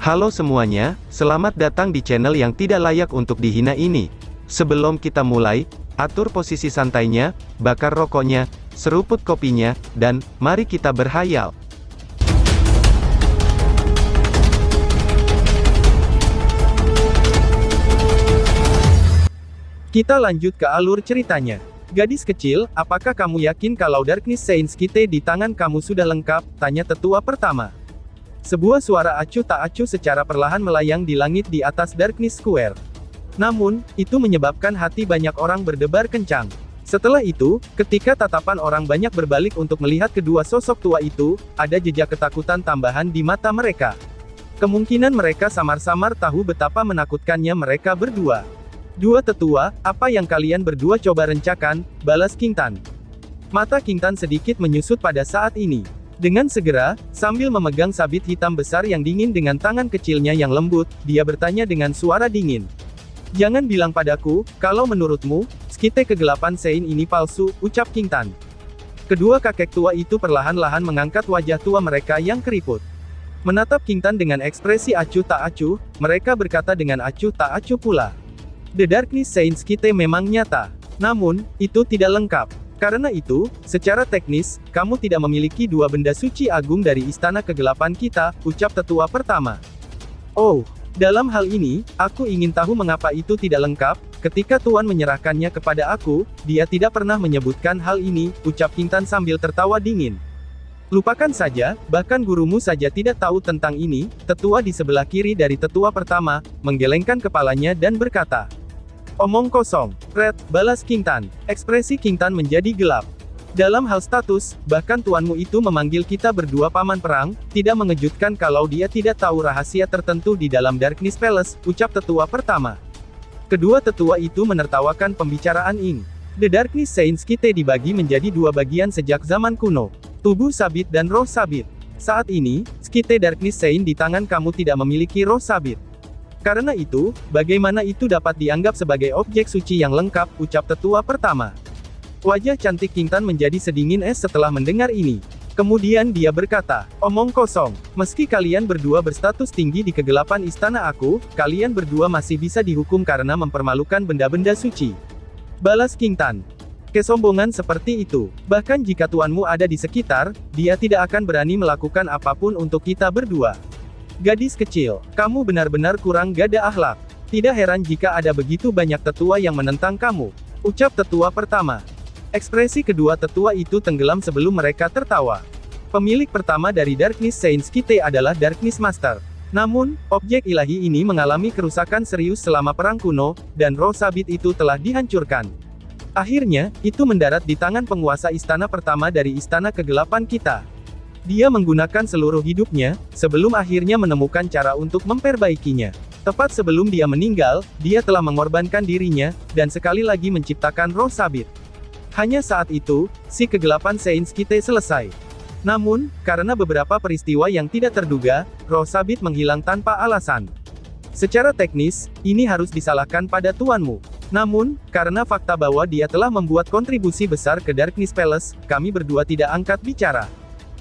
Halo semuanya, selamat datang di channel yang tidak layak untuk dihina ini. Sebelum kita mulai, atur posisi santainya, bakar rokoknya, seruput kopinya, dan mari kita berhayal. Kita lanjut ke alur ceritanya. Gadis kecil, apakah kamu yakin kalau Darkness Saints Kite di tangan kamu sudah lengkap? Tanya tetua pertama. Sebuah suara acuh tak acuh secara perlahan melayang di langit di atas Darkness Square. Namun, itu menyebabkan hati banyak orang berdebar kencang. Setelah itu, ketika tatapan orang banyak berbalik untuk melihat kedua sosok tua itu, ada jejak ketakutan tambahan di mata mereka. Kemungkinan mereka samar-samar tahu betapa menakutkannya mereka berdua. Dua tetua, apa yang kalian berdua coba rencakan? Balas King Tan. Mata King Tan sedikit menyusut pada saat ini. Dengan segera, sambil memegang sabit hitam besar yang dingin dengan tangan kecilnya yang lembut, dia bertanya dengan suara dingin. Jangan bilang padaku, kalau menurutmu, skite kegelapan Sein ini palsu, ucap King Tan. Kedua kakek tua itu perlahan-lahan mengangkat wajah tua mereka yang keriput. Menatap King Tan dengan ekspresi acuh tak acuh, mereka berkata dengan acuh tak acuh pula. The Darkness Saints Kite memang nyata. Namun, itu tidak lengkap. Karena itu, secara teknis, kamu tidak memiliki dua benda suci agung dari istana kegelapan kita, ucap tetua pertama. Oh, dalam hal ini, aku ingin tahu mengapa itu tidak lengkap. Ketika Tuan menyerahkannya kepada aku, dia tidak pernah menyebutkan hal ini, ucap King Tan sambil tertawa dingin. Lupakan saja, bahkan gurumu saja tidak tahu tentang ini. Tetua di sebelah kiri dari tetua pertama, menggelengkan kepalanya dan berkata. Omong kosong, Red, balas King Tan. Ekspresi King Tan menjadi gelap. Dalam hal status, bahkan tuanmu itu memanggil kita berdua paman perang, tidak mengejutkan kalau dia tidak tahu rahasia tertentu di dalam Darkness Palace, ucap tetua pertama. Kedua tetua itu menertawakan pembicaraan ini. The Darkness Saints Kite dibagi menjadi dua bagian sejak zaman kuno. Tubuh sabit dan roh sabit. Saat ini, Kite Darkness Saint di tangan kamu tidak memiliki roh sabit. Karena itu, bagaimana itu dapat dianggap sebagai objek suci yang lengkap, ucap tetua pertama. Wajah cantik King Tan menjadi sedingin es setelah mendengar ini. Kemudian dia berkata, omong kosong, meski kalian berdua berstatus tinggi di kegelapan istana aku, kalian berdua masih bisa dihukum karena mempermalukan benda-benda suci. Balas King Tan. Kesombongan seperti itu, bahkan jika tuanmu ada di sekitar, dia tidak akan berani melakukan apapun untuk kita berdua. Gadis kecil, kamu benar-benar kurang gada akhlak. Tidak heran jika ada begitu banyak tetua yang menentang kamu, ucap tetua pertama. Ekspresi kedua tetua itu tenggelam sebelum mereka tertawa. Pemilik pertama dari Darkness Saints Kite adalah Darkness Master. Namun, objek ilahi ini mengalami kerusakan serius selama perang kuno, dan roh sabit itu telah dihancurkan. Akhirnya, itu mendarat di tangan penguasa istana pertama dari istana kegelapan kita. Dia menggunakan seluruh hidupnya, sebelum akhirnya menemukan cara untuk memperbaikinya. Tepat sebelum dia meninggal, dia telah mengorbankan dirinya, dan sekali lagi menciptakan roh sabit. Hanya saat itu, si kegelapan Saints Kite selesai. Namun, karena beberapa peristiwa yang tidak terduga, roh sabit menghilang tanpa alasan. Secara teknis, ini harus disalahkan pada tuanmu. Namun, karena fakta bahwa dia telah membuat kontribusi besar ke Darkness Palace, kami berdua tidak angkat bicara.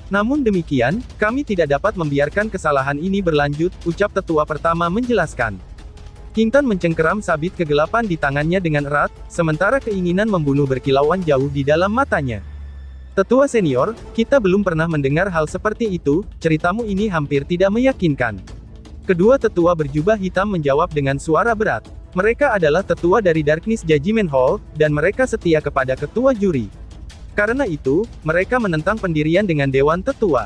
Namun demikian, kami tidak dapat membiarkan kesalahan ini berlanjut, ucap tetua pertama menjelaskan. King Tan mencengkeram sabit kegelapan di tangannya dengan erat, sementara keinginan membunuh berkilauan jauh di dalam matanya. Tetua senior, kita belum pernah mendengar hal seperti itu, ceritamu ini hampir tidak meyakinkan. Kedua tetua berjubah hitam menjawab dengan suara berat. Mereka adalah tetua dari Darkness Judgment Hall, dan mereka setia kepada ketua juri. Karena itu, mereka menentang pendirian dengan Dewan Tetua.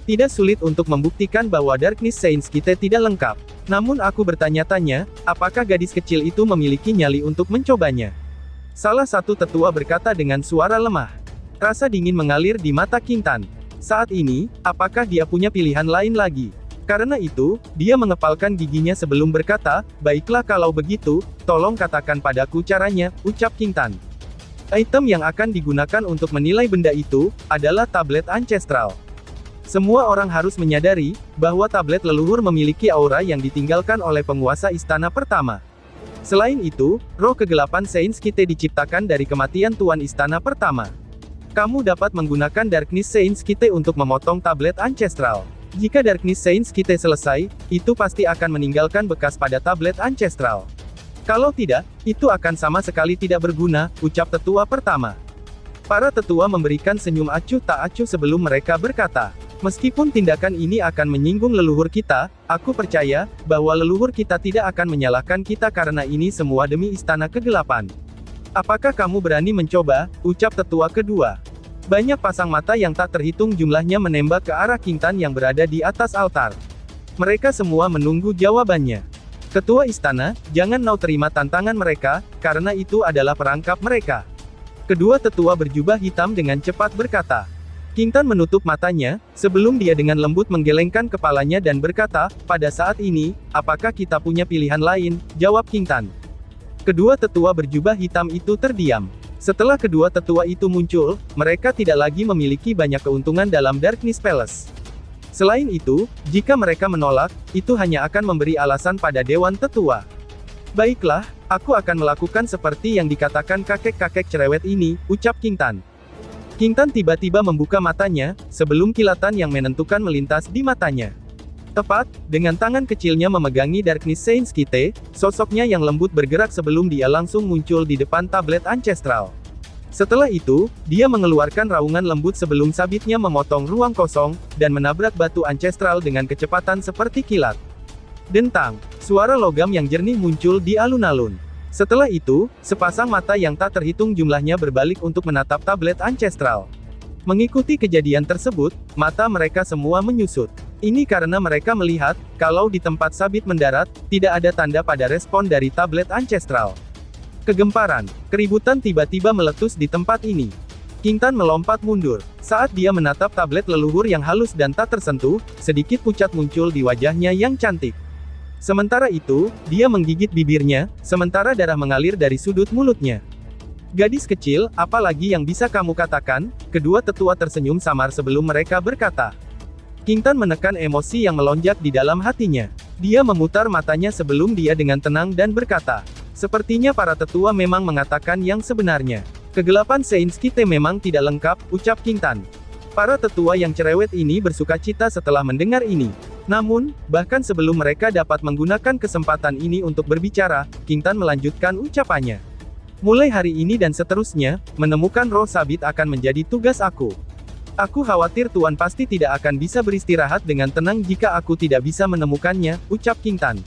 Tidak sulit untuk membuktikan bahwa Darkness Saints Kite tidak lengkap. Namun aku bertanya-tanya, apakah gadis kecil itu memiliki nyali untuk mencobanya? Salah satu tetua berkata dengan suara lemah. Rasa dingin mengalir di mata King Tan. Saat ini, apakah dia punya pilihan lain lagi? Karena itu, dia mengepalkan giginya sebelum berkata, baiklah kalau begitu, tolong katakan padaku caranya, ucap King Tan. Item yang akan digunakan untuk menilai benda itu, adalah tablet ancestral. Semua orang harus menyadari, bahwa tablet leluhur memiliki aura yang ditinggalkan oleh penguasa istana pertama. Selain itu, roh kegelapan Saints Kite diciptakan dari kematian tuan istana pertama. Kamu dapat menggunakan Darkness Saints Kite untuk memotong tablet ancestral. Jika Darkness Saints kita selesai, itu pasti akan meninggalkan bekas pada tablet ancestral. Kalau tidak, itu akan sama sekali tidak berguna, ucap tetua pertama. Para tetua memberikan senyum acuh tak acuh sebelum mereka berkata, meskipun tindakan ini akan menyinggung leluhur kita, aku percaya bahwa leluhur kita tidak akan menyalahkan kita karena ini semua demi istana kegelapan. Apakah kamu berani mencoba? Ucap tetua kedua. Banyak pasang mata yang tak terhitung jumlahnya menembak ke arah King Tan yang berada di atas altar. Mereka semua menunggu jawabannya. Ketua istana, jangan mau terima tantangan mereka, karena itu adalah perangkap mereka. Kedua tetua berjubah hitam dengan cepat berkata. King Tan menutup matanya, sebelum dia dengan lembut menggelengkan kepalanya dan berkata, pada saat ini, apakah kita punya pilihan lain? Jawab King Tan. Kedua tetua berjubah hitam itu terdiam. Setelah kedua tetua itu muncul, mereka tidak lagi memiliki banyak keuntungan dalam Darkness Palace. Selain itu, jika mereka menolak, itu hanya akan memberi alasan pada Dewan Tetua. Baiklah, aku akan melakukan seperti yang dikatakan kakek-kakek cerewet ini, ucap King Tan. King Tan tiba-tiba membuka matanya, sebelum kilatan yang menentukan melintas di matanya. Tepat, dengan tangan kecilnya memegangi Darkness Saints Kite, sosoknya yang lembut bergerak sebelum dia langsung muncul di depan tablet ancestral. Setelah itu, dia mengeluarkan raungan lembut sebelum sabitnya memotong ruang kosong, dan menabrak batu ancestral dengan kecepatan seperti kilat. Dentang, suara logam yang jernih muncul di alun-alun. Setelah itu, sepasang mata yang tak terhitung jumlahnya berbalik untuk menatap tablet ancestral. Mengikuti kejadian tersebut, mata mereka semua menyusut. Ini karena mereka melihat, kalau di tempat sabit mendarat, tidak ada tanda pada respon dari tablet ancestral. Kegemparan, keributan tiba-tiba meletus di tempat ini. King Tan melompat mundur. Saat dia menatap tablet leluhur yang halus dan tak tersentuh, sedikit pucat muncul di wajahnya yang cantik. Sementara itu, dia menggigit bibirnya, sementara darah mengalir dari sudut mulutnya. Gadis kecil, apa lagi yang bisa kamu katakan? Kedua tetua tersenyum samar sebelum mereka berkata. King Tan menekan emosi yang melonjak di dalam hatinya. Dia memutar matanya sebelum dia dengan tenang dan berkata, sepertinya para tetua memang mengatakan yang sebenarnya. Kegelapan Saints Kite memang tidak lengkap, ucap King Tan. Para tetua yang cerewet ini bersukacita setelah mendengar ini. Namun, bahkan sebelum mereka dapat menggunakan kesempatan ini untuk berbicara, King Tan melanjutkan ucapannya. Mulai hari ini dan seterusnya, menemukan roh sabit akan menjadi tugas aku. Aku khawatir Tuan pasti tidak akan bisa beristirahat dengan tenang jika aku tidak bisa menemukannya, ucap King Tan.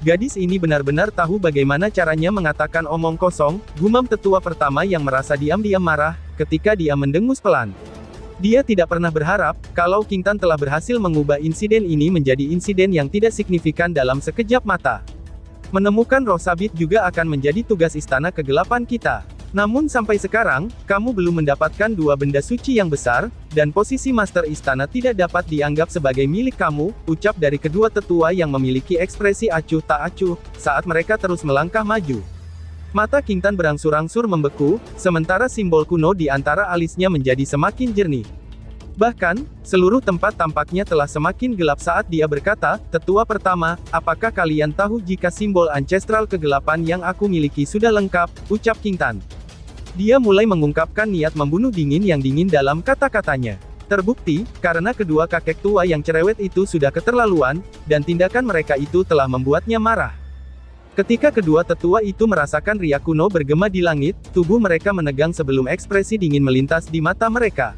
Gadis ini benar-benar tahu bagaimana caranya mengatakan omong kosong, gumam tetua pertama yang merasa diam-diam marah, ketika dia mendengus pelan. Dia tidak pernah berharap, kalau King Tan telah berhasil mengubah insiden ini menjadi insiden yang tidak signifikan dalam sekejap mata. Menemukan roh sabit juga akan menjadi tugas istana kegelapan kita. Namun sampai sekarang, kamu belum mendapatkan dua benda suci yang besar, dan posisi master istana tidak dapat dianggap sebagai milik kamu, ucap dari kedua tetua yang memiliki ekspresi acuh tak acuh, saat mereka terus melangkah maju. Mata King Tan berangsur-angsur membeku, sementara simbol kuno di antara alisnya menjadi semakin jernih. Bahkan, seluruh tempat tampaknya telah semakin gelap saat dia berkata, tetua pertama, apakah kalian tahu jika simbol ancestral kegelapan yang aku miliki sudah lengkap, ucap King Tan. Dia mulai mengungkapkan niat membunuh dingin yang dingin dalam kata-katanya. Terbukti, karena kedua kakek tua yang cerewet itu sudah keterlaluan, dan tindakan mereka itu telah membuatnya marah. Ketika kedua tetua itu merasakan riak kuno bergema di langit, tubuh mereka menegang sebelum ekspresi dingin melintas di mata mereka.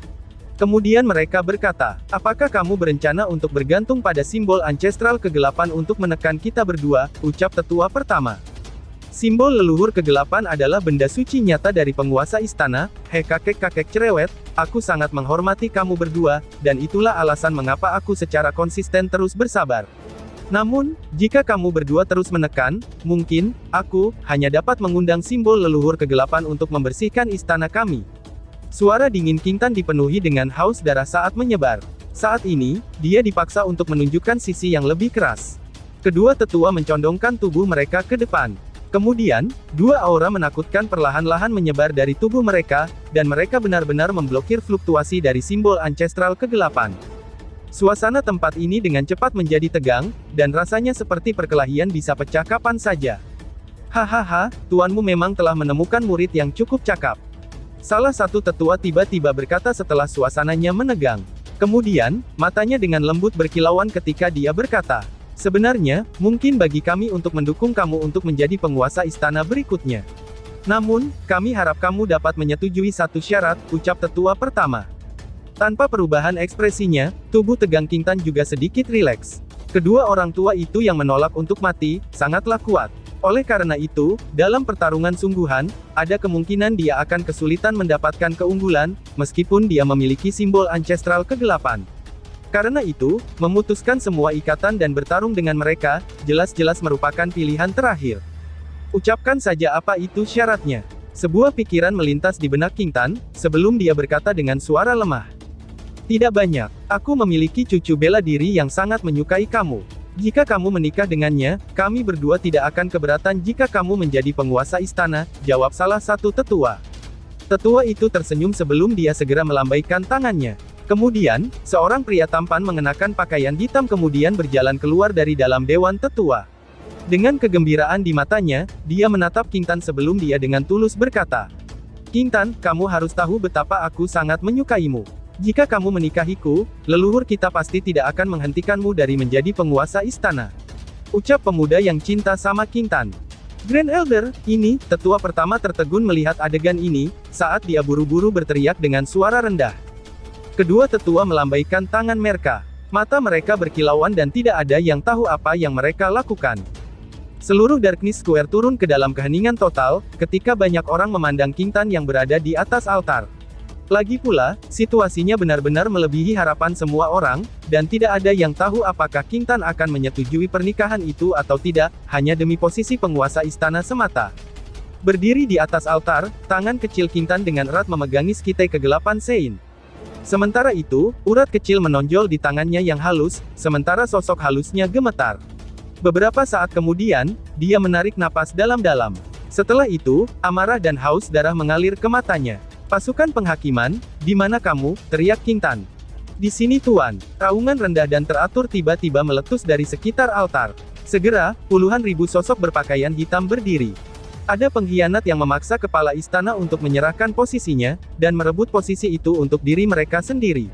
Kemudian mereka berkata, apakah kamu berencana untuk bergantung pada simbol ancestral kegelapan untuk menekan kita berdua, ucap tetua pertama. Simbol leluhur kegelapan adalah benda suci nyata dari penguasa istana, kakek-kakek cerewet, aku sangat menghormati kamu berdua, dan itulah alasan mengapa aku secara konsisten terus bersabar. Namun, jika kamu berdua terus menekan, mungkin, aku, hanya dapat mengundang simbol leluhur kegelapan untuk membersihkan istana kami. Suara dingin King Tan dipenuhi dengan haus darah saat menyebar. Saat ini, dia dipaksa untuk menunjukkan sisi yang lebih keras. Kedua tetua mencondongkan tubuh mereka ke depan. Kemudian, dua aura menakutkan perlahan-lahan menyebar dari tubuh mereka, dan mereka benar-benar memblokir fluktuasi dari simbol ancestral kegelapan. Suasana tempat ini dengan cepat menjadi tegang, dan rasanya seperti perkelahian bisa pecah kapan saja. Hahaha, tuanmu memang telah menemukan murid yang cukup cakap. Salah satu tetua tiba-tiba berkata setelah suasananya menegang. Kemudian, matanya dengan lembut berkilauan ketika dia berkata, "Sebenarnya, mungkin bagi kami untuk mendukung kamu untuk menjadi penguasa istana berikutnya. Namun, kami harap kamu dapat menyetujui satu syarat," ucap tetua pertama. Tanpa perubahan ekspresinya, tubuh tegang King Tan juga sedikit rileks. Kedua orang tua itu yang menolak untuk mati, sangatlah kuat. Oleh karena itu, dalam pertarungan sungguhan, ada kemungkinan dia akan kesulitan mendapatkan keunggulan, meskipun dia memiliki simbol ancestral kegelapan. Karena itu, memutuskan semua ikatan dan bertarung dengan mereka, jelas-jelas merupakan pilihan terakhir. Ucapkan saja apa itu syaratnya. Sebuah pikiran melintas di benak King Tan, sebelum dia berkata dengan suara lemah. "Tidak banyak. Aku memiliki cucu bela diri yang sangat menyukai kamu. Jika kamu menikah dengannya, kami berdua tidak akan keberatan jika kamu menjadi penguasa istana," jawab salah satu tetua. Tetua itu tersenyum sebelum dia segera melambaikan tangannya. Kemudian, seorang pria tampan mengenakan pakaian hitam kemudian berjalan keluar dari dalam dewan tetua. Dengan kegembiraan di matanya, dia menatap King Tan sebelum dia dengan tulus berkata, "King Tan, kamu harus tahu betapa aku sangat menyukaimu. Jika kamu menikahiku, leluhur kita pasti tidak akan menghentikanmu dari menjadi penguasa istana." Ucap pemuda yang cinta sama King Tan. Grand Elder, ini, tetua pertama tertegun melihat adegan ini, saat dia buru-buru berteriak dengan suara rendah. Kedua tetua melambaikan tangan mereka. Mata mereka berkilauan dan tidak ada yang tahu apa yang mereka lakukan. Seluruh Darkness Square turun ke dalam keheningan total, ketika banyak orang memandang King Tan yang berada di atas altar. Lagi pula, situasinya benar-benar melebihi harapan semua orang, dan tidak ada yang tahu apakah King Tan akan menyetujui pernikahan itu atau tidak, hanya demi posisi penguasa istana semata. Berdiri di atas altar, tangan kecil King Tan dengan erat memegangi sekite kegelapan Sein. Sementara itu, urat kecil menonjol di tangannya yang halus, sementara sosok halusnya gemetar. Beberapa saat kemudian, dia menarik napas dalam-dalam. Setelah itu, amarah dan haus darah mengalir ke matanya. "Pasukan penghakiman, di mana kamu?" teriak King Tan. "Di sini Tuan." Raungan rendah dan teratur tiba-tiba meletus dari sekitar altar. Segera, puluhan ribu sosok berpakaian hitam berdiri. Ada pengkhianat yang memaksa kepala istana untuk menyerahkan posisinya, dan merebut posisi itu untuk diri mereka sendiri.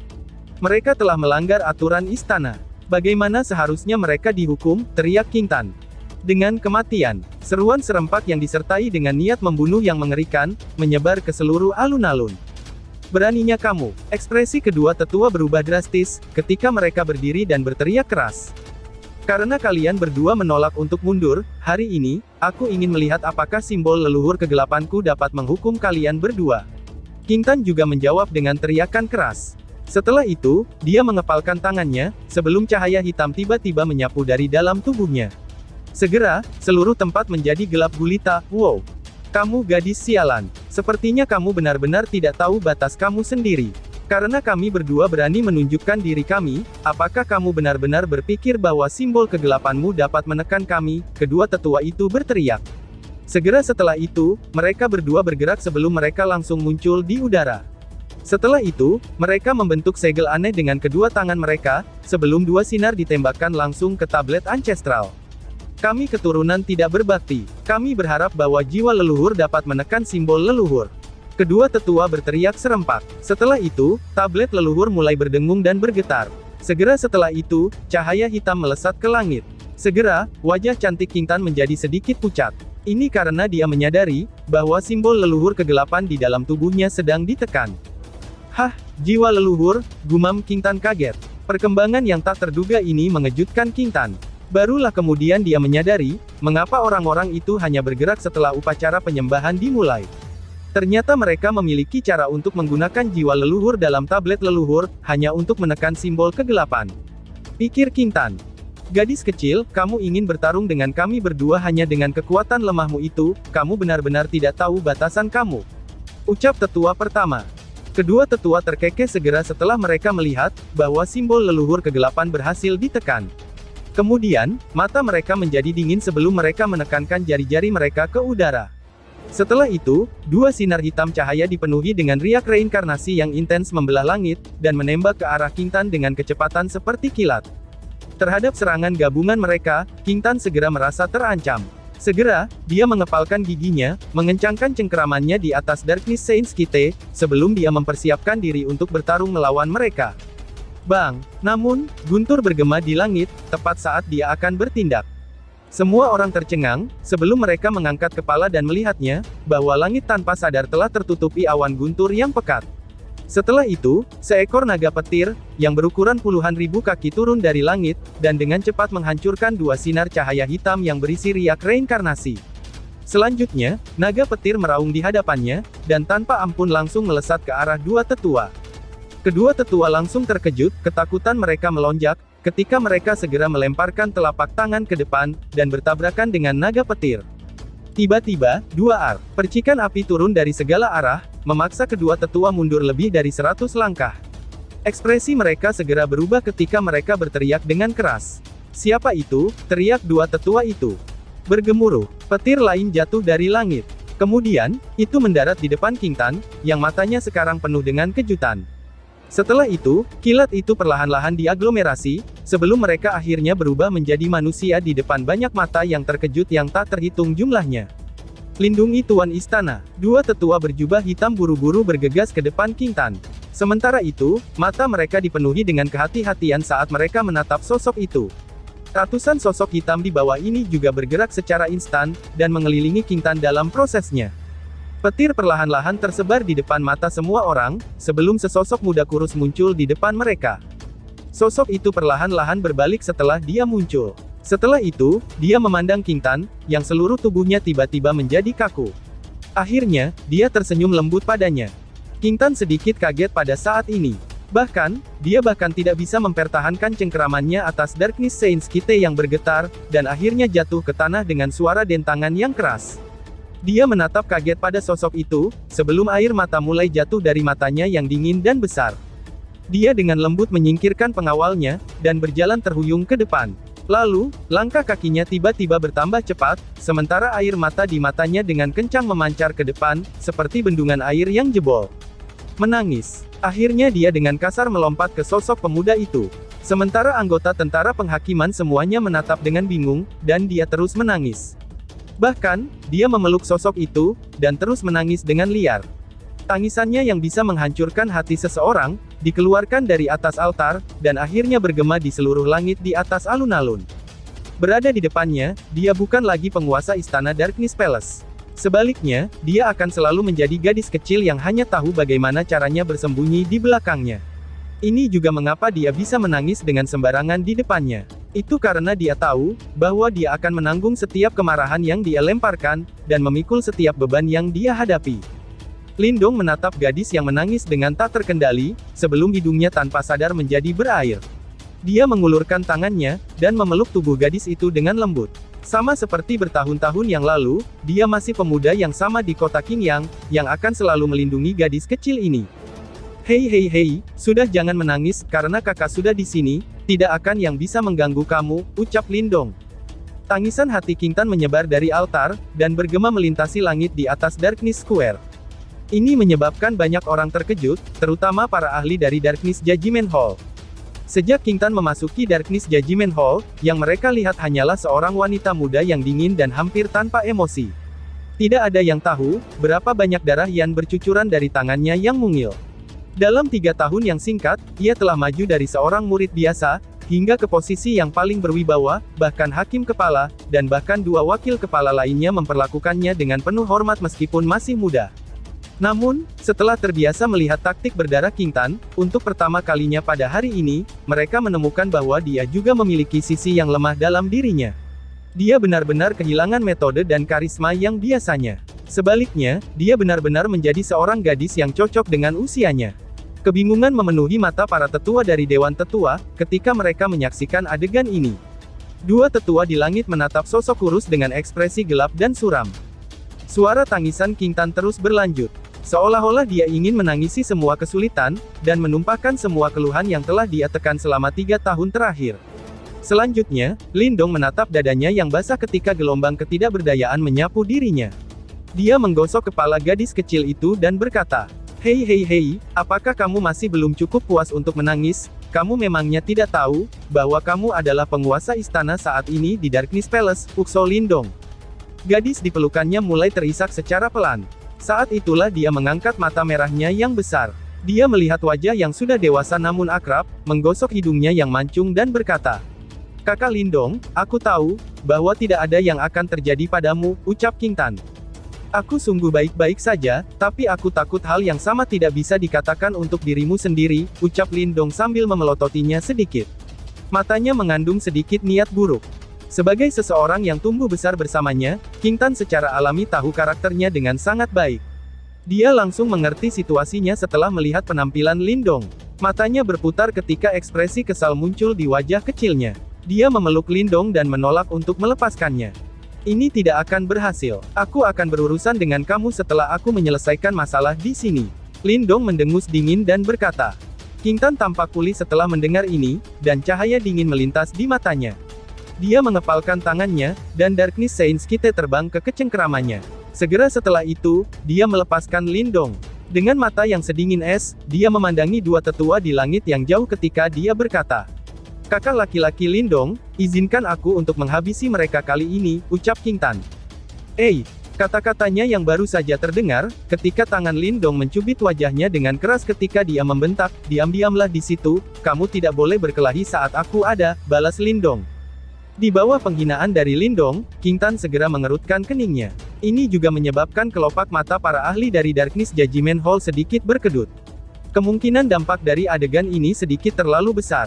Mereka telah melanggar aturan istana. Bagaimana seharusnya mereka dihukum, teriak King Tan. Dengan kematian, seruan serempak yang disertai dengan niat membunuh yang mengerikan, menyebar ke seluruh alun-alun. "Beraninya kamu!" Ekspresi kedua tetua berubah drastis, ketika mereka berdiri dan berteriak keras. "Karena kalian berdua menolak untuk mundur, hari ini, aku ingin melihat apakah simbol leluhur kegelapanku dapat menghukum kalian berdua." King Tan juga menjawab dengan teriakan keras. Setelah itu, dia mengepalkan tangannya, sebelum cahaya hitam tiba-tiba menyapu dari dalam tubuhnya. Segera, seluruh tempat menjadi gelap gulita. "Wow! Kamu gadis sialan. Sepertinya kamu benar-benar tidak tahu batas kamu sendiri. Karena kami berdua berani menunjukkan diri kami, apakah kamu benar-benar berpikir bahwa simbol kegelapanmu dapat menekan kami?" Kedua tetua itu berteriak. Segera setelah itu, mereka berdua bergerak sebelum mereka langsung muncul di udara. Setelah itu, mereka membentuk segel aneh dengan kedua tangan mereka, sebelum dua sinar ditembakkan langsung ke tablet ancestral. "Kami keturunan tidak berbakti. Kami berharap bahwa jiwa leluhur dapat menekan simbol leluhur." Kedua tetua berteriak serempak. Setelah itu, tablet leluhur mulai berdengung dan bergetar. Segera setelah itu, cahaya hitam melesat ke langit. Segera, wajah cantik King Tan menjadi sedikit pucat. Ini karena dia menyadari, bahwa simbol leluhur kegelapan di dalam tubuhnya sedang ditekan. "Hah, jiwa leluhur," gumam King Tan kaget. Perkembangan yang tak terduga ini mengejutkan King Tan. Barulah kemudian dia menyadari, mengapa orang-orang itu hanya bergerak setelah upacara penyembahan dimulai. Ternyata mereka memiliki cara untuk menggunakan jiwa leluhur dalam tablet leluhur, hanya untuk menekan simbol kegelapan. Pikir King Tan. "Gadis kecil, kamu ingin bertarung dengan kami berdua hanya dengan kekuatan lemahmu itu, kamu benar-benar tidak tahu batasan kamu." Ucap tetua pertama. Kedua tetua terkekeh segera setelah mereka melihat, bahwa simbol leluhur kegelapan berhasil ditekan. Kemudian, mata mereka menjadi dingin sebelum mereka menekankan jari-jari mereka ke udara. Setelah itu, dua sinar hitam cahaya dipenuhi dengan riak reinkarnasi yang intens membelah langit, dan menembak ke arah King Tan dengan kecepatan seperti kilat. Terhadap serangan gabungan mereka, King Tan segera merasa terancam. Segera, dia mengepalkan giginya, mengencangkan cengkeramannya di atas Darkness Saints Kite, sebelum dia mempersiapkan diri untuk bertarung melawan mereka. Bang! Namun, guntur bergema di langit, tepat saat dia akan bertindak. Semua orang tercengang, sebelum mereka mengangkat kepala dan melihatnya, bahwa langit tanpa sadar telah tertutupi awan guntur yang pekat. Setelah itu, seekor naga petir, yang berukuran puluhan ribu kaki turun dari langit, dan dengan cepat menghancurkan dua sinar cahaya hitam yang berisi riak reinkarnasi. Selanjutnya, naga petir meraung di hadapannya, dan tanpa ampun langsung melesat ke arah dua tetua. Kedua tetua langsung terkejut, ketakutan mereka melonjak, ketika mereka segera melemparkan telapak tangan ke depan, dan bertabrakan dengan naga petir. Tiba-tiba, dua percikan api turun dari segala arah, memaksa kedua tetua mundur lebih dari 100 langkah. Ekspresi mereka segera berubah ketika mereka berteriak dengan keras. "Siapa itu?" teriak dua tetua itu. Bergemuruh, petir lain jatuh dari langit. Kemudian, itu mendarat di depan King Tan, yang matanya sekarang penuh dengan kejutan. Setelah itu, kilat itu perlahan-lahan diaglomerasi, sebelum mereka akhirnya berubah menjadi manusia di depan banyak mata yang terkejut yang tak terhitung jumlahnya. "Lindungi Tuan Istana." Dua tetua berjubah hitam buru-buru bergegas ke depan King Tan. Sementara itu, mata mereka dipenuhi dengan kehati-hatian saat mereka menatap sosok itu. Ratusan sosok hitam di bawah ini juga bergerak secara instan, dan mengelilingi King Tan dalam prosesnya. Petir perlahan-lahan tersebar di depan mata semua orang, sebelum sesosok muda kurus muncul di depan mereka. Sosok itu perlahan-lahan berbalik setelah dia muncul. Setelah itu, dia memandang King Tan, yang seluruh tubuhnya tiba-tiba menjadi kaku. Akhirnya, dia tersenyum lembut padanya. King Tan sedikit kaget pada saat ini. Bahkan, dia bahkan tidak bisa mempertahankan cengkeramannya atas Darkness Saints Kite yang bergetar, dan akhirnya jatuh ke tanah dengan suara dentangan yang keras. Dia menatap kaget pada sosok itu, sebelum air mata mulai jatuh dari matanya yang dingin dan besar. Dia dengan lembut menyingkirkan pengawalnya, dan berjalan terhuyung ke depan. Lalu, langkah kakinya tiba-tiba bertambah cepat, sementara air mata di matanya dengan kencang memancar ke depan, seperti bendungan air yang jebol. Menangis. Akhirnya dia dengan kasar melompat ke sosok pemuda itu. Sementara anggota tentara penghakiman semuanya menatap dengan bingung, dan dia terus menangis. Bahkan, dia memeluk sosok itu, dan terus menangis dengan liar. Tangisannya yang bisa menghancurkan hati seseorang, dikeluarkan dari atas altar, dan akhirnya bergema di seluruh langit di atas alun-alun. Berada di depannya, dia bukan lagi penguasa istana Darkness Palace. Sebaliknya, dia akan selalu menjadi gadis kecil yang hanya tahu bagaimana caranya bersembunyi di belakangnya. Ini juga mengapa dia bisa menangis dengan sembarangan di depannya. Itu karena dia tahu, bahwa dia akan menanggung setiap kemarahan yang dia lemparkan, dan memikul setiap beban yang dia hadapi. Lindong menatap gadis yang menangis dengan tak terkendali, sebelum hidungnya tanpa sadar menjadi berair. Dia mengulurkan tangannya, dan memeluk tubuh gadis itu dengan lembut. Sama seperti bertahun-tahun yang lalu, dia masih pemuda yang sama di kota Qingyang, yang akan selalu melindungi gadis kecil ini. Hei, sudah jangan menangis, karena kakak sudah di sini, tidak akan yang bisa mengganggu kamu, ucap Lindong. Tangisan hati King Tan menyebar dari altar, dan bergema melintasi langit di atas Darkness Square. Ini menyebabkan banyak orang terkejut, terutama para ahli dari Darkness Judgment Hall. Sejak King Tan memasuki Darkness Judgment Hall, yang mereka lihat hanyalah seorang wanita muda yang dingin dan hampir tanpa emosi. Tidak ada yang tahu, berapa banyak darah yang bercucuran dari tangannya yang mungil. Dalam 3 tahun yang singkat, ia telah maju dari seorang murid biasa, hingga ke posisi yang paling berwibawa, bahkan hakim kepala, dan bahkan 2 wakil kepala lainnya memperlakukannya dengan penuh hormat meskipun masih muda. Namun, setelah terbiasa melihat taktik berdarah King Tan, untuk pertama kalinya pada hari ini, mereka menemukan bahwa dia juga memiliki sisi yang lemah dalam dirinya. Dia benar-benar kehilangan metode dan karisma yang biasanya. Sebaliknya, dia benar-benar menjadi seorang gadis yang cocok dengan usianya. Kebingungan memenuhi mata para tetua dari Dewan Tetua, ketika mereka menyaksikan adegan ini. 2 tetua di langit menatap sosok kurus dengan ekspresi gelap dan suram. Suara tangisan King Tan terus berlanjut. Seolah-olah dia ingin menangisi semua kesulitan, dan menumpahkan semua keluhan yang telah dia tekan selama 3 tahun terakhir. Selanjutnya, Lindong menatap dadanya yang basah ketika gelombang ketidakberdayaan menyapu dirinya. Dia menggosok kepala gadis kecil itu dan berkata, Hei, apakah kamu masih belum cukup puas untuk menangis? Kamu memangnya tidak tahu, bahwa kamu adalah penguasa istana saat ini di Darkness Palace, ukso Lindong. Gadis di pelukannya mulai terisak secara pelan. Saat itulah dia mengangkat mata merahnya yang besar. Dia melihat wajah yang sudah dewasa namun akrab, menggosok hidungnya yang mancung dan berkata, "Kakak Lindong, aku tahu, bahwa tidak ada yang akan terjadi padamu," ucap King Tan. "Aku sungguh baik-baik saja, tapi aku takut hal yang sama tidak bisa dikatakan untuk dirimu sendiri," ucap Lindong sambil memelototinya sedikit. Matanya mengandung sedikit niat buruk. Sebagai seseorang yang tumbuh besar bersamanya, King Tan secara alami tahu karakternya dengan sangat baik. Dia langsung mengerti situasinya setelah melihat penampilan Lindong. Matanya berputar ketika ekspresi kesal muncul di wajah kecilnya. Dia memeluk Lindong dan menolak untuk melepaskannya. "Ini tidak akan berhasil. Aku akan berurusan dengan kamu setelah aku menyelesaikan masalah di sini." Lindong mendengus dingin dan berkata. King Tan tampak pulih setelah mendengar ini, dan cahaya dingin melintas di matanya. Dia mengepalkan tangannya, dan Darkness Saints Kite terbang ke kecengkeramannya. Segera setelah itu, dia melepaskan Lindong. Dengan mata yang sedingin es, dia memandangi dua tetua di langit yang jauh ketika dia berkata, "Kakak laki-laki Lindong, izinkan aku untuk menghabisi mereka kali ini," ucap King Tan. Kata-katanya yang baru saja terdengar, ketika tangan Lindong mencubit wajahnya dengan keras ketika dia membentak, "Diam-diamlah di situ, kamu tidak boleh berkelahi saat aku ada," balas Lindong. Di bawah penghinaan dari Lindong, King Tan segera mengerutkan keningnya. Ini juga menyebabkan kelopak mata para ahli dari Darkness Judgment Hall sedikit berkedut. Kemungkinan dampak dari adegan ini sedikit terlalu besar.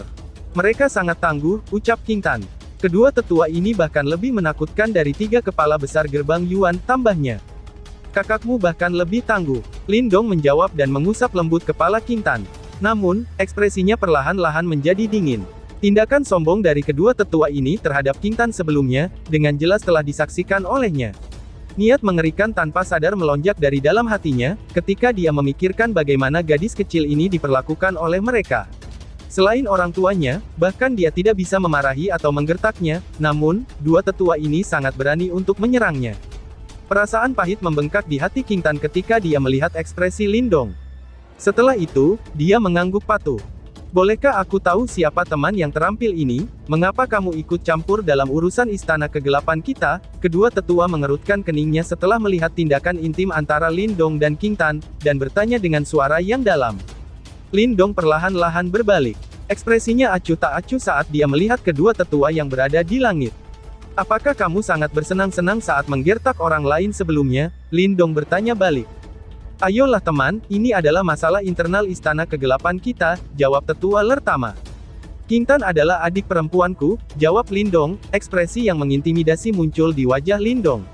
"Mereka sangat tangguh," ucap King Tan. "Kedua tetua ini bahkan lebih menakutkan dari 3 kepala besar gerbang Yuan," tambahnya. "Kakakmu bahkan lebih tangguh," Lindong menjawab dan mengusap lembut kepala King Tan. Namun, ekspresinya perlahan-lahan menjadi dingin. Tindakan sombong dari kedua tetua ini terhadap King Tan sebelumnya, dengan jelas telah disaksikan olehnya. Niat mengerikan tanpa sadar melonjak dari dalam hatinya, ketika dia memikirkan bagaimana gadis kecil ini diperlakukan oleh mereka. Selain orang tuanya, bahkan dia tidak bisa memarahi atau menggertaknya, namun, dua tetua ini sangat berani untuk menyerangnya. Perasaan pahit membengkak di hati King Tan ketika dia melihat ekspresi Lindong. Setelah itu, dia mengangguk patuh. "Bolehkah aku tahu siapa teman yang terampil ini? Mengapa kamu ikut campur dalam urusan istana kegelapan kita?" Kedua tetua mengerutkan keningnya setelah melihat tindakan intim antara Lindong dan King Tan, dan bertanya dengan suara yang dalam. Lindong perlahan-lahan berbalik. Ekspresinya acuh tak acuh saat dia melihat kedua tetua yang berada di langit. "Apakah kamu sangat bersenang-senang saat menggertak orang lain sebelumnya?" Lindong bertanya balik. "Ayolah teman, ini adalah masalah internal istana kegelapan kita," jawab tetua pertama. "King Tan adalah adik perempuanku," jawab Lindong, ekspresi yang mengintimidasi muncul di wajah Lindong.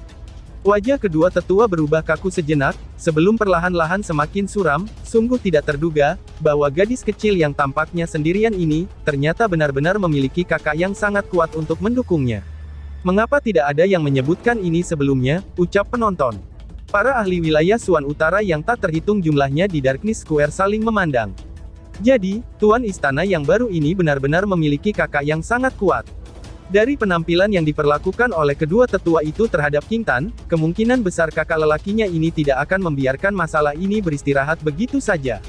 Wajah kedua tetua berubah kaku sejenak, sebelum perlahan-lahan semakin suram. Sungguh tidak terduga, bahwa gadis kecil yang tampaknya sendirian ini, ternyata benar-benar memiliki kakak yang sangat kuat untuk mendukungnya. "Mengapa tidak ada yang menyebutkan ini sebelumnya?" ucap penonton. Para ahli wilayah Suan Utara yang tak terhitung jumlahnya di Darkness Square saling memandang. Jadi, tuan istana yang baru ini benar-benar memiliki kakak yang sangat kuat. Dari penampilan yang diperlakukan oleh kedua tetua itu terhadap King Tan, kemungkinan besar kakak lelakinya ini tidak akan membiarkan masalah ini beristirahat begitu saja.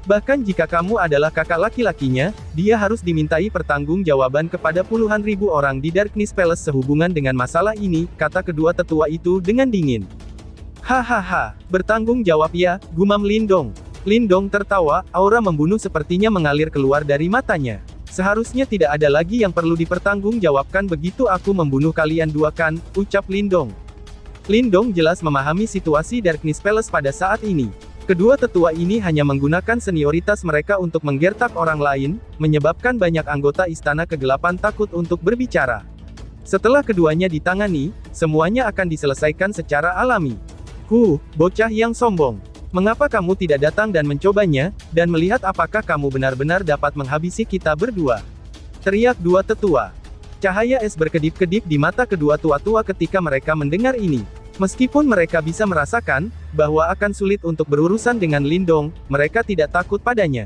Bahkan jika kamu adalah kakak laki-lakinya, dia harus dimintai pertanggungjawaban kepada puluhan ribu orang di Darkness Palace sehubungan dengan masalah ini, kata kedua tetua itu dengan dingin. "Hahaha, bertanggung jawab ya," gumam Lindong. Lindong tertawa, aura membunuh sepertinya mengalir keluar dari matanya. "Seharusnya tidak ada lagi yang perlu dipertanggungjawabkan begitu aku membunuh kalian dua kan," ucap Lindong. Lindong jelas memahami situasi Darkness Palace pada saat ini. Kedua tetua ini hanya menggunakan senioritas mereka untuk menggertak orang lain, menyebabkan banyak anggota istana kegelapan takut untuk berbicara. Setelah keduanya ditangani, semuanya akan diselesaikan secara alami. Bocah yang sombong. Mengapa kamu tidak datang dan mencobanya, dan melihat apakah kamu benar-benar dapat menghabisi kita berdua?" teriak dua tetua. Cahaya es berkedip-kedip di mata kedua tua-tua ketika mereka mendengar ini. Meskipun mereka bisa merasakan, bahwa akan sulit untuk berurusan dengan Lindong, mereka tidak takut padanya.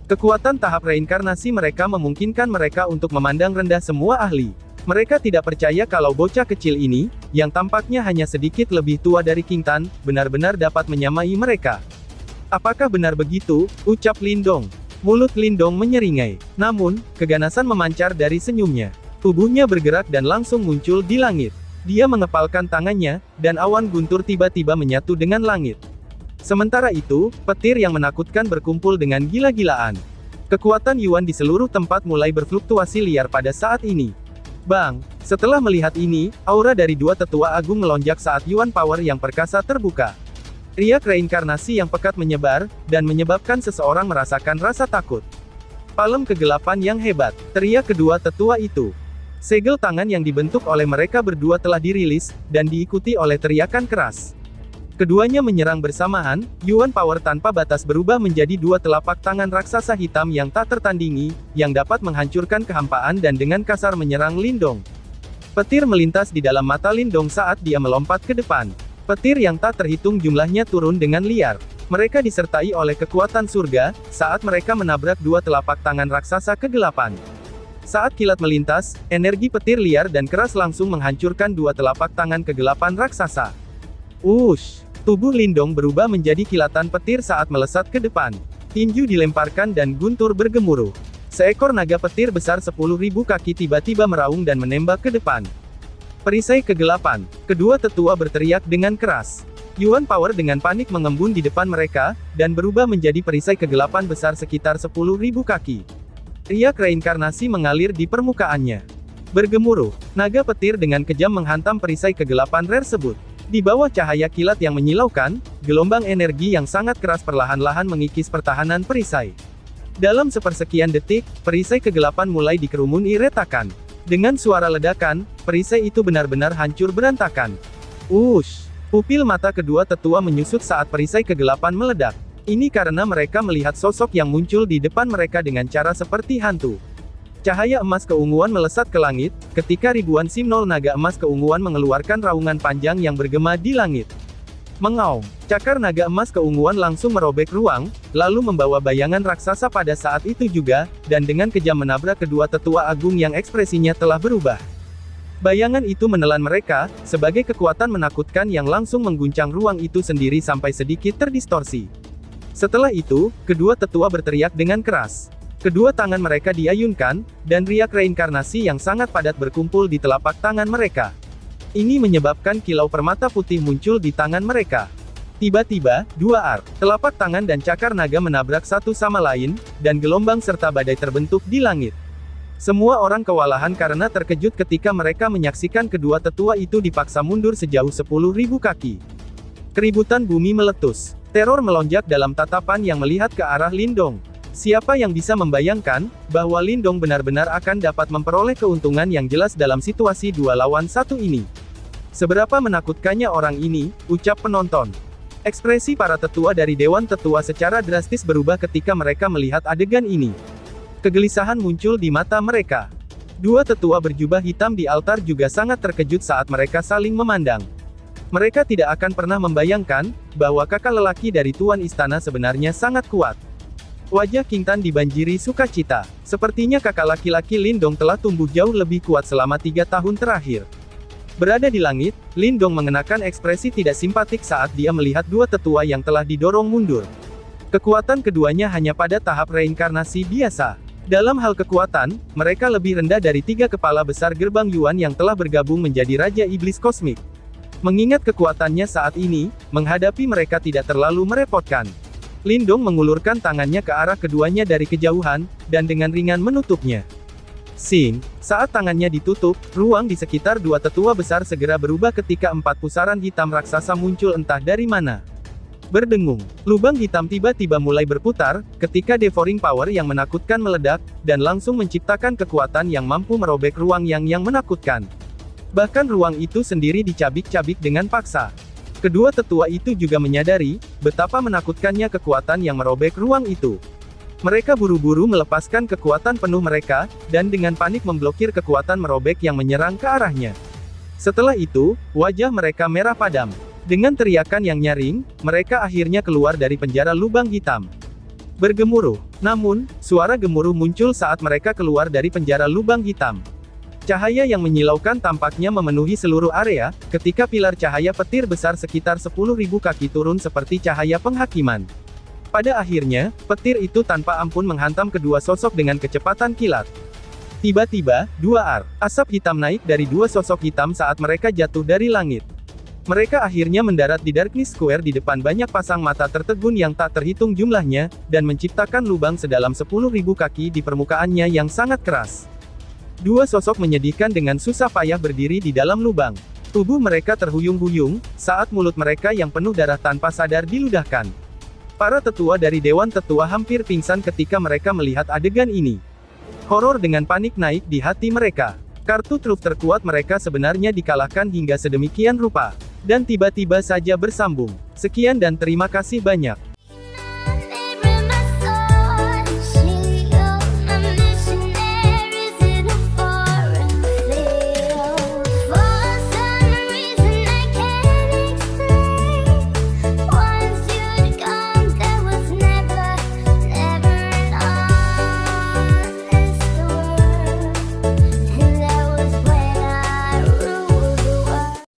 Kekuatan tahap reinkarnasi mereka memungkinkan mereka untuk memandang rendah semua ahli. Mereka tidak percaya kalau bocah kecil ini, yang tampaknya hanya sedikit lebih tua dari King Tan, benar-benar dapat menyamai mereka. "Apakah benar begitu?" ucap Lindong. Mulut Lindong menyeringai. Namun, keganasan memancar dari senyumnya. Tubuhnya bergerak dan langsung muncul di langit. Dia mengepalkan tangannya, dan awan guntur tiba-tiba menyatu dengan langit. Sementara itu, petir yang menakutkan berkumpul dengan gila-gilaan. Kekuatan Yuan di seluruh tempat mulai berfluktuasi liar pada saat ini. Bang! Setelah melihat ini, aura dari dua tetua agung melonjak saat Yuan Power yang perkasa terbuka. Riak reinkarnasi yang pekat menyebar, dan menyebabkan seseorang merasakan rasa takut. Palem kegelapan yang hebat, teriak kedua tetua itu. Segel tangan yang dibentuk oleh mereka berdua telah dirilis, dan diikuti oleh teriakan keras. Keduanya menyerang bersamaan, Yuan Power tanpa batas berubah menjadi dua telapak tangan raksasa hitam yang tak tertandingi, yang dapat menghancurkan kehampaan dan dengan kasar menyerang Lindong. Petir melintas di dalam mata Lindong saat dia melompat ke depan. Petir yang tak terhitung jumlahnya turun dengan liar. Mereka disertai oleh kekuatan surga, saat mereka menabrak dua telapak tangan raksasa kegelapan. Saat kilat melintas, energi petir liar dan keras langsung menghancurkan dua telapak tangan kegelapan raksasa. Wush! Tubuh Lindong berubah menjadi kilatan petir saat melesat ke depan. Tinju dilemparkan dan guntur bergemuruh. Seekor naga petir besar 10.000 kaki tiba-tiba meraung dan menembak ke depan. Perisai kegelapan. Kedua tetua berteriak dengan keras. Yuan Power dengan panik mengembun di depan mereka, dan berubah menjadi perisai kegelapan besar sekitar 10.000 kaki. Riak reinkarnasi mengalir di permukaannya. Bergemuruh, naga petir dengan kejam menghantam perisai kegelapan tersebut. Di bawah cahaya kilat yang menyilaukan, gelombang energi yang sangat keras perlahan-lahan mengikis pertahanan perisai. Dalam sepersekian detik, perisai kegelapan mulai dikerumuni retakan. Dengan suara ledakan, perisai itu benar-benar hancur berantakan. Wush! Pupil mata kedua tetua menyusut saat perisai kegelapan meledak. Ini karena mereka melihat sosok yang muncul di depan mereka dengan cara seperti hantu. Cahaya emas keunguan melesat ke langit, ketika ribuan simnol naga emas keunguan mengeluarkan raungan panjang yang bergema di langit. Mengaum, cakar naga emas keunguan langsung merobek ruang, lalu membawa bayangan raksasa pada saat itu juga, dan dengan kejam menabrak kedua tetua agung yang ekspresinya telah berubah. Bayangan itu menelan mereka, sebagai kekuatan menakutkan yang langsung mengguncang ruang itu sendiri sampai sedikit terdistorsi. Setelah itu, kedua tetua berteriak dengan keras. Kedua tangan mereka diayunkan, dan riak reinkarnasi yang sangat padat berkumpul di telapak tangan mereka. Ini menyebabkan kilau permata putih muncul di tangan mereka. Tiba-tiba, dua telapak tangan dan cakar naga menabrak satu sama lain, dan gelombang serta badai terbentuk di langit. Semua orang kewalahan karena terkejut ketika mereka menyaksikan kedua tetua itu dipaksa mundur sejauh 10.000 kaki. Keributan bumi meletus. Teror melonjak dalam tatapan yang melihat ke arah Lindong. Siapa yang bisa membayangkan, bahwa Lindong benar-benar akan dapat memperoleh keuntungan yang jelas dalam situasi 2 lawan 1 ini. Seberapa menakutkannya orang ini, ucap penonton. Ekspresi para tetua dari Dewan Tetua secara drastis berubah ketika mereka melihat adegan ini. Kegelisahan muncul di mata mereka. Dua tetua berjubah hitam di altar juga sangat terkejut saat mereka saling memandang. Mereka tidak akan pernah membayangkan, bahwa kakak lelaki dari Tuan Istana sebenarnya sangat kuat. Wajah King Tan dibanjiri sukacita. Sepertinya kakak laki-laki Lindong telah tumbuh jauh lebih kuat selama 3 tahun terakhir. Berada di langit, Lindong mengenakan ekspresi tidak simpatik saat dia melihat dua tetua yang telah didorong mundur. Kekuatan keduanya hanya pada tahap reinkarnasi biasa. Dalam hal kekuatan, mereka lebih rendah dari 3 kepala besar gerbang Yuan yang telah bergabung menjadi Raja Iblis Kosmik. Mengingat kekuatannya saat ini, menghadapi mereka tidak terlalu merepotkan. Lindong mengulurkan tangannya ke arah keduanya dari kejauhan, dan dengan ringan menutupnya. Sing, saat tangannya ditutup, ruang di sekitar dua tetua besar segera berubah ketika 4 pusaran hitam raksasa muncul entah dari mana. Berdengung, lubang hitam tiba-tiba mulai berputar, ketika devouring power yang menakutkan meledak, dan langsung menciptakan kekuatan yang mampu merobek ruang yang menakutkan. Bahkan ruang itu sendiri dicabik-cabik dengan paksa. Kedua tetua itu juga menyadari, betapa menakutkannya kekuatan yang merobek ruang itu. Mereka buru-buru melepaskan kekuatan penuh mereka, dan dengan panik memblokir kekuatan merobek yang menyerang ke arahnya. Setelah itu, wajah mereka merah padam. Dengan teriakan yang nyaring, mereka akhirnya keluar dari penjara lubang hitam. Bergemuruh. Namun, suara gemuruh muncul saat mereka keluar dari penjara lubang hitam. Cahaya yang menyilaukan tampaknya memenuhi seluruh area, ketika pilar cahaya petir besar sekitar 10.000 kaki turun seperti cahaya penghakiman. Pada akhirnya, petir itu tanpa ampun menghantam kedua sosok dengan kecepatan kilat. Tiba-tiba, asap hitam naik dari dua sosok hitam saat mereka jatuh dari langit. Mereka akhirnya mendarat di Darkness Square di depan banyak pasang mata tertegun yang tak terhitung jumlahnya, dan menciptakan lubang sedalam 10.000 kaki di permukaannya yang sangat keras. Dua sosok menyedihkan dengan susah payah berdiri di dalam lubang. Tubuh mereka terhuyung-huyung, saat mulut mereka yang penuh darah tanpa sadar diludahkan. Para tetua dari Dewan Tetua hampir pingsan ketika mereka melihat adegan ini. Horor dengan panik naik di hati mereka. Kartu truf terkuat mereka sebenarnya dikalahkan hingga sedemikian rupa. Dan tiba-tiba saja bersambung. Sekian dan terima kasih banyak.